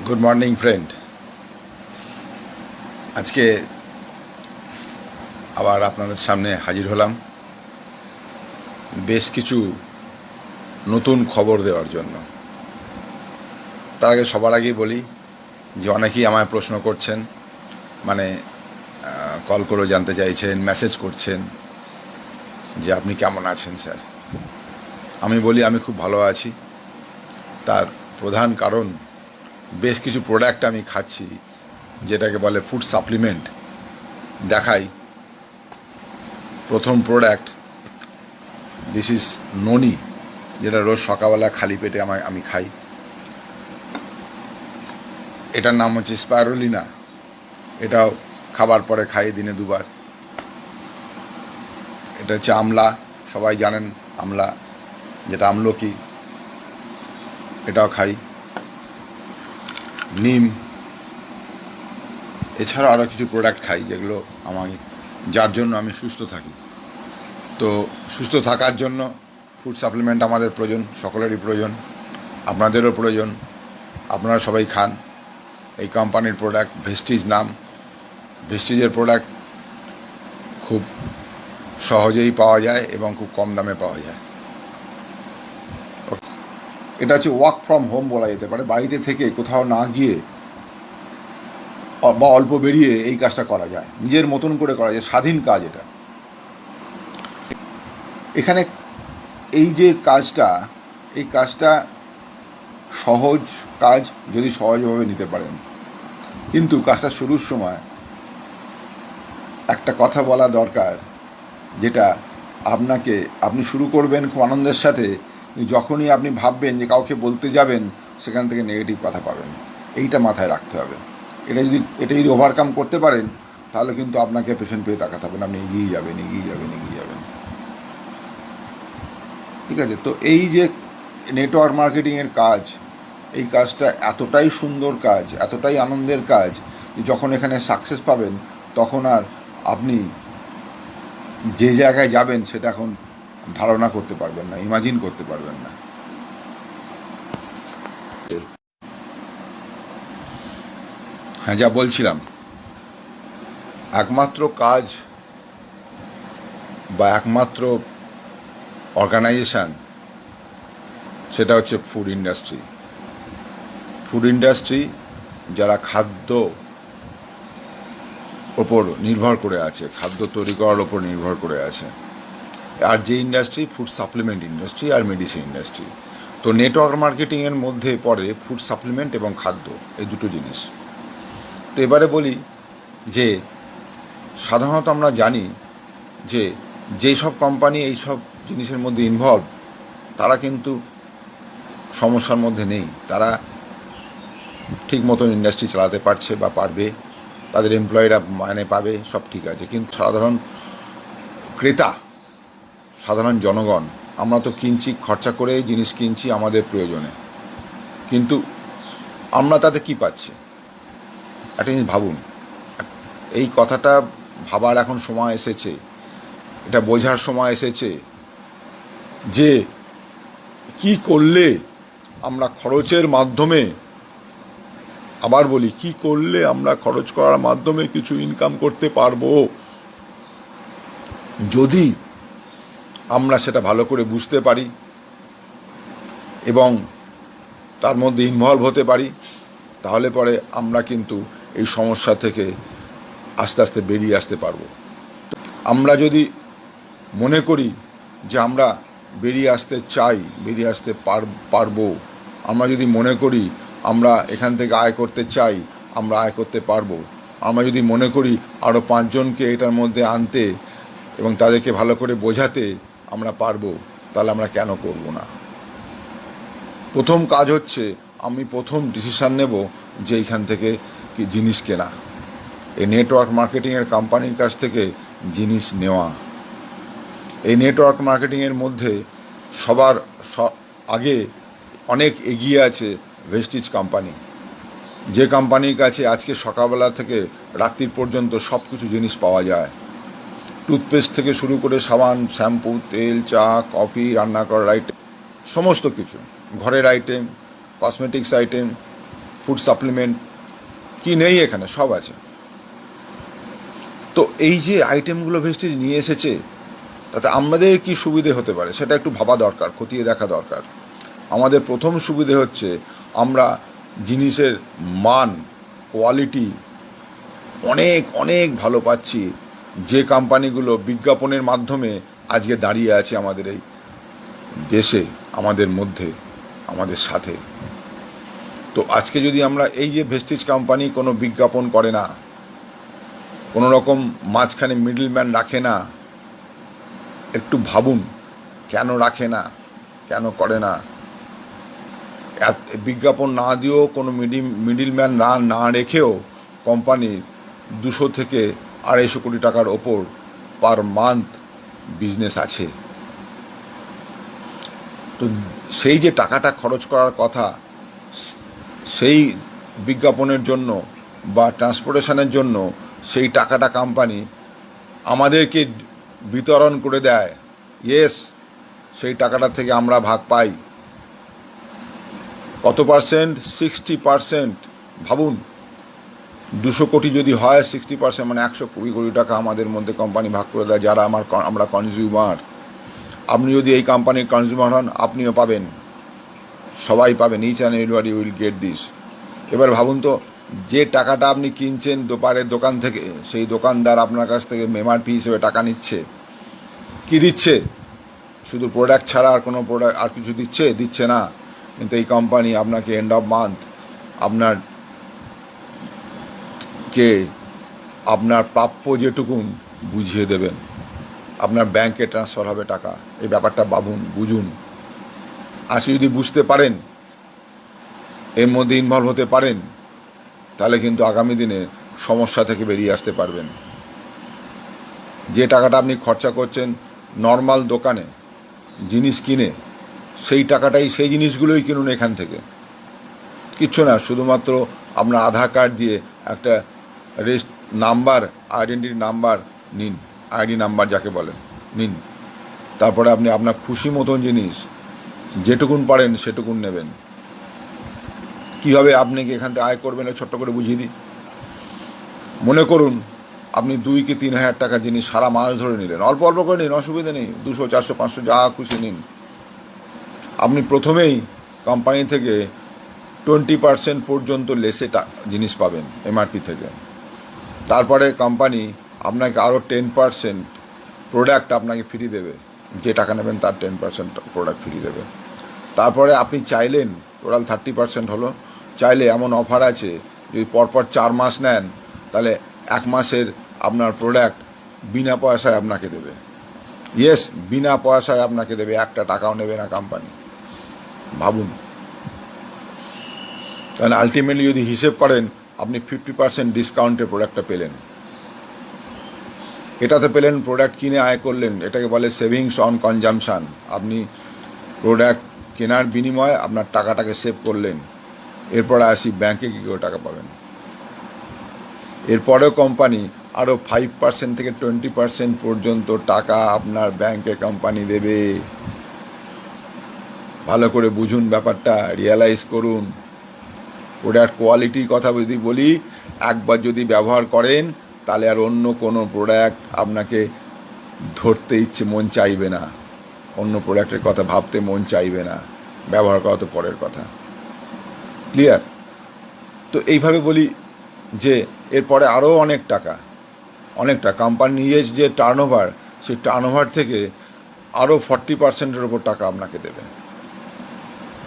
Good morning friend. আজকে আবার আপনাদের সামনে হাজির হলাম বেশ কিছু নতুন খবর দেওয়ার জন্য। তার আগে সবার আগেই বলি যে অনেকেই আমায় প্রশ্ন করছেন, মানে কল করে জানতে চাইছেন, মেসেজ করছেন যে আপনি কেমন আছেন স্যার। আমি বলি আমি খুব ভালো আছি। তার প্রধান কারণ বেশ কিছু প্রোডাক্ট আমি খাচ্ছি, যেটাকে বলে ফুড সাপ্লিমেন্ট। দেখাই প্রথম প্রোডাক্ট, দিস ইজ ননি, যেটা রোজ সকালবেলা খালি পেটে আমি খাই। এটার নাম হচ্ছে স্পাইরুলিনা। এটাও খাবার পরে খাই দিনে দুবার। এটা হচ্ছে আমলা, সবাই জানেন আমলা, যেটা আমলকি, এটাও খাই। নিম, এছাড়াও আরও কিছু প্রোডাক্ট খাই যেগুলো যার জন্য আমি সুস্থ থাকি। তো সুস্থ থাকার জন্য ফুড সাপ্লিমেন্ট আমাদের প্রয়োজন, সকলেরই প্রয়োজন, আপনাদেরও প্রয়োজন। আপনারা সবাই খান। এই কোম্পানির প্রোডাক্ট, ভেস্টিজ নাম। ভেস্টিজের প্রোডাক্ট খুব সহজেই পাওয়া যায় এবং খুব কম দামে পাওয়া যায়। এটা হচ্ছে ওয়ার্ক ফ্রম হোম বলা যেতে পারে। বাড়িতে থেকে কোথাও না গিয়ে বা অল্প বেরিয়ে এই কাজটা করা যায়, নিজের মতন করে করা যায়, স্বাধীন কাজ এটা। এখানে এই যে কাজটা, এই কাজটা সহজ কাজ যদি সহজভাবে নিতে পারেন। কিন্তু কাজটা শুরুর সময় একটা কথা বলা দরকার, যেটা আপনি শুরু করবেন খুব আনন্দের সাথে, যখনই আপনি ভাববেন যে কাউকে বলতে যাবেন, সেখান থেকে নেগেটিভ কথা পাবেন। এইটা মাথায় রাখতে হবে। এটা যদি ওভারকাম করতে পারেন, তাহলে কিন্তু আপনাকে পেছন পেয়ে তাকাতে হবে না, আপনি এগিয়ে যাবেন। ঠিক আছে? তো এই যে নেটওয়ার্ক মার্কেটিংয়ের কাজ, এই কাজটা এতটাই সুন্দর কাজ, এতটাই আনন্দের কাজ, যে যখন এখানে সাকসেস পাবেন, তখন আর আপনি যে জায়গায় যাবেন সেটা এখন ধারণা করতে পারবেন না, ইমাজিন করতে পারবেন না। হ্যাঁ, যা বলছিলাম, একমাত্র কাজ বা একমাত্র অর্গানাইজেশান, সেটা হচ্ছে ফুড ইন্ডাস্ট্রি। ফুড ইন্ডাস্ট্রি যারা খাদ্য ওপর নির্ভর করে আছে, খাদ্য তৈরি করার ওপর নির্ভর করে আছে। আর যে ইন্ডাস্ট্রি, ফুড সাপ্লিমেন্ট ইন্ডাস্ট্রি আর মেডিসিন ইন্ডাস্ট্রি। তো নেটওয়ার্ক মার্কেটিংয়ের মধ্যে পড়ে ফুড সাপ্লিমেন্ট এবং খাদ্য, এই দুটো জিনিস। তো এবারে বলি যে সাধারণত আমরা জানি যে যেই সব কোম্পানি এই সব জিনিসের মধ্যে ইনভলভ, তারা কিন্তু সমস্যার মধ্যে নেই। তারা ঠিক মতন ইন্ডাস্ট্রি চালাতে পারছে বা পারবে, তাদের এমপ্লয়িরা মাইনে পাবে, সব ঠিক আছে। কিন্তু সাধারণ ক্রেতা, সাধারণ জনগণ, আমরা তো কিনছি, খরচা করে জিনিস কিনছি আমাদের প্রয়োজনে, কিন্তু আমরা তাতে কি পাচ্ছি? একটা জিনিস ভাবুন। এই কথাটা ভাবার এখন সময় এসেছে, এটা বোঝার সময় এসেছে যে কি করলে আমরা খরচের মাধ্যমে, আবার বলি, কি করলে আমরা খরচ করার মাধ্যমে কিছু ইনকাম করতে পারবো, যদি আমরা সেটা ভালো করে বুঝতে পারি এবং তার মধ্যে ইনভলভ হতে পারি, তাহলে পরে আমরা কিন্তু এই সমস্যা থেকে আস্তে আস্তে বেরিয়ে আসতে পারবো। আমরা যদি মনে করি যে আমরা বেরিয়ে আসতে চাই, বেরিয়ে আসতে পারবো, আমরা যদি মনে করি আমরা এখান থেকে আয় করতে চাই, আমরা আয় করতে পারবো, আমরা যদি মনে করি আরও 5 জনকে এটার মধ্যে আনতে এবং তাদেরকে ভালো করে বোঝাতে আমরা পারবো, তাহলে আমরা কেন করব না? প্রথম কাজ হচ্ছে, আমি প্রথম ডিসিশান নেব যে এইখান থেকে কি জিনিস কেনা, এই নেটওয়ার্ক মার্কেটিংয়ের কোম্পানির কাছ থেকে জিনিস নেওয়া। এই নেটওয়ার্ক মার্কেটিংয়ের মধ্যে সবার আগে অনেক এগিয়ে আছে ভেস্টিজ কোম্পানি, যে কোম্পানির কাছে আজকে সকালবেলা থেকে রাত্রির পর্যন্ত সব কিছু জিনিস পাওয়া যায়। টুথপেস্ট থেকে শুরু করে সাবান, শ্যাম্পু, তেল, চা, কফি, রান্না করার আইটেম, সমস্ত কিছু, ঘরের item, cosmetics item, food supplement, কি নেই এখানে সব আছে। তো এই যে আইটেমগুলো ভেস্টিজ নিয়ে এসেছে, তাতে আমাদের কি সুবিধে হতে পারে সেটা একটু ভাবা দরকার, খতিয়ে দেখা দরকার। আমাদের প্রথম সুবিধে হচ্ছে আমরা জিনিসের মান, কোয়ালিটি অনেক অনেক ভালো পাচ্ছি, যে কোম্পানিগুলো বিজ্ঞাপনের মাধ্যমে আজকে দাঁড়িয়ে আছে আমাদের এই দেশে, আমাদের মধ্যে, আমাদের সাথে। তো আজকে যদি আমরা এই যে ভেস্টিজ কোম্পানি কোনো বিজ্ঞাপন করে না, কোনো রকম মাঝখানে মিডলম্যান রাখে না, একটু ভাবুন কেন রাখে না, কেন করে না। বিজ্ঞাপন না দিয়েও, কোনো মিডলম্যান না রেখেও কোম্পানির 200 থেকে 250 কোটি টাকার ওপর পার মান্থ বিজনেস আছে। তো সেই যে টাকাটা খরচ করার কথা সেই বিজ্ঞাপনের জন্য বা ট্রান্সপোর্টেশনের জন্য, সেই টাকাটা কোম্পানি আমাদেরকে বিতরণ করে দেয়। ইয়েস, সেই টাকাটা থেকে আমরা ভাগ পাই। কত পার্সেন্ট? 60%। ভাবুন, 200 কোটি যদি হয়, 60% মানে 120 কোটি টাকা আমাদের মধ্যে কোম্পানি ভাগ করে দেয়, যারা আমরা কনজিউমার। আপনি যদি এই কোম্পানির কনজিউমার হন, আপনিও পাবেন, সবাই পাবেন। Each and everybody will get this. এবার ভাবুন তো, যে টাকাটা আপনি কিনছেন দোপারের দোকান থেকে, সেই দোকানদার আপনার কাছ থেকে এমআরপি হিসেবে টাকা নিচ্ছে। কি দিচ্ছে? শুধু প্রোডাক্ট ছাড়া আর কোনো প্রোডাক্ট আর কিছু দিচ্ছে না। কিন্তু এই কোম্পানি আপনাকে এন্ড অফ মান্থ আপনার প্রাপ্য যেটুকুন বুঝিয়ে দেবেন, আপনার ব্যাংকে ট্রান্সফার হবে টাকা। এই ব্যাপারটা বুঝুন। আজকে যদি বুঝতে পারেন, এর মধ্যে ইনভলভ হতে পারেন, তাহলে কিন্তু আগামী দিনে সমস্যা থেকে বেরিয়ে আসতে পারবেন। যে টাকাটা আপনি খরচা করছেন নর্মাল দোকানে জিনিস কিনে, সেই টাকাটাই, সেই জিনিসগুলোই কিনুন এখান থেকে। কিচ্ছু না, শুধুমাত্র আপনার আধার কার্ড দিয়ে একটা আইডেন্টিটি নাম্বার নিন, আইডি নাম্বার যাকে বলে, নিন। তারপরে আপনি আপনার খুশি মতন জিনিস যেটুকুন পারেন সেটুকুন নেবেন। কীভাবে আপনি কি এখান থেকে আয় করবেন, ছোট্ট করে বুঝিয়ে দিই। মনে করুন আপনি 2 কি 3 হাজার টাকা জিনিস সারা মাস ধরে নিলেন, অল্প অল্প করে নিন, অসুবিধা নেই, 200, 400, 500 যা খুশি নিন। আপনি প্রথমেই কোম্পানি থেকে 20% পর্যন্ত লেসে জিনিস পাবেন এমআরপি থেকে। তারপরে কোম্পানি আপনাকে আরও 10% প্রোডাক্ট আপনাকে ফ্রি দেবে, যে টাকা নেবেন তার 10% প্রোডাক্ট ফ্রি দেবে। তারপরে আপনি চাইলেন, টোটাল 30% হলো, চাইলে এমন অফার আছে, যদি পরপর 4 মাস নেন, তাহলে 1 মাসের আপনার প্রোডাক্ট বিনা পয়সায় আপনাকে দেবে। ইয়েস, বিনা পয়সায় আপনাকে দেবে, 1 টাকাও নেবে না কোম্পানি। ভাবুন, তাহলে আলটিমেটলি যদি হিসেব করেন, আপনি 50% ডিসকাউন্টে প্রোডাক্টটা পেলেন। এটাতে পেলেন, প্রোডাক্ট কিনে আয় করলেন, এটাকে বলে সেভিংস অন কনজামশান। আপনি প্রোডাক্ট কেনার বিনিময়ে আপনার টাকাটাকে সেভ করলেন। এরপরে আসি ব্যাংকে কী করে টাকা পাবেন। এরপরেও কোম্পানি আরও 5% থেকে 20% পর্যন্ত টাকা আপনার ব্যাংকে কোম্পানি দেবে। ভালো করে বুঝুন ব্যাপারটা, রিয়ালাইজ করুন। প্রোডাক্ট কোয়ালিটির কথা যদি বলি, একবার যদি ব্যবহার করেন, তাহলে আর অন্য কোনো প্রোডাক্ট আপনাকে ধরতে মন চাইবে না, অন্য প্রোডাক্টের কথা ভাবতে মন চাইবে না। ব্যবহার করা তো পরের কথা। ক্লিয়ার? তো এইভাবে বলি যে এরপরে আরও অনেকটা কোম্পানির যে টার্নওভার, সেই টার্নওভার থেকে আরও 40%-এর ওপর টাকা আপনাকে দেবে।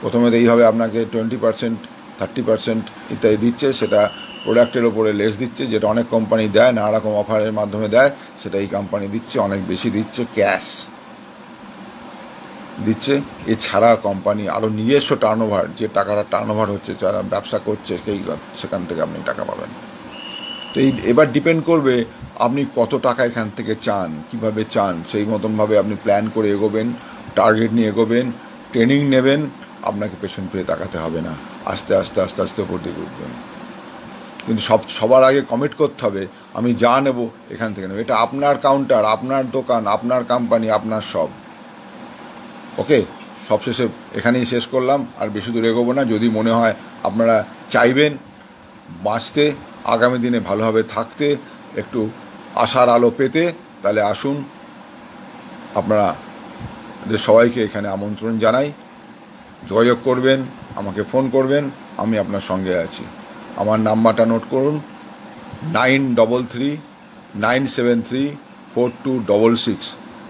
প্রথমে তো এইভাবে আপনাকে 20%, 30% ইত্যাদি দিচ্ছে, সেটা প্রোডাক্টের ওপরে লেস দিচ্ছে, যেটা অনেক কোম্পানি দেয়, নানা রকম অফারের মাধ্যমে দেয়, সেটা এই কোম্পানি দিচ্ছে, অনেক বেশি দিচ্ছে, ক্যাশ দিচ্ছে। এছাড়া কোম্পানি আরও নিজস্ব টার্নওভার, যে টাকাটা টার্নওভার হচ্ছে, যারা ব্যবসা করছে সেখান থেকে আপনি টাকা পাবেন। তো এবার ডিপেন্ড করবে আপনি কত টাকা এখান থেকে চান, কিভাবে চান, সেই মতনভাবে আপনি প্ল্যান করে এগোবেন, টার্গেট নিয়ে এগোবেন, ট্রেনিং নেবেন। আপনাকে পেছন ফিরে তাকাতে হবে না, আস্তে আস্তে আস্তে আস্তে উপর দিকে উঠবেন। কিন্তু সবার আগে কমিট করতে হবে, আমি যা নেব এখান থেকে নেব। এটা আপনার কাউন্টার, আপনার দোকান, আপনার কোম্পানি, আপনার সব। ওকে, সবশেষে এখানেই শেষ করলাম, আর বেশি দূর এগোবো না। যদি মনে হয় আপনারা চাইবেন বাঁচতে, আগামী দিনে ভালোভাবে থাকতে, একটু আশার আলো পেতে, তাহলে আসুন, আপনারা সবাইকে এখানে আমন্ত্রণ জানাই। যোগাযোগ করবেন, আমাকে ফোন করবেন, আমি আপনার সঙ্গে আছি। আমার নাম্বারটা নোট করুন, 9333973426।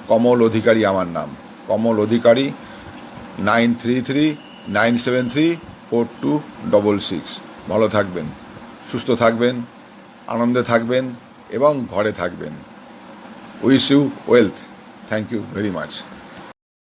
কমল অধিকারী আমার নাম, কমল অধিকারী, 9339734266। ভালো থাকবেন, সুস্থ থাকবেন, আনন্দে থাকবেন এবং ঘরে থাকবেন। Wish you wealth. Thank you very much.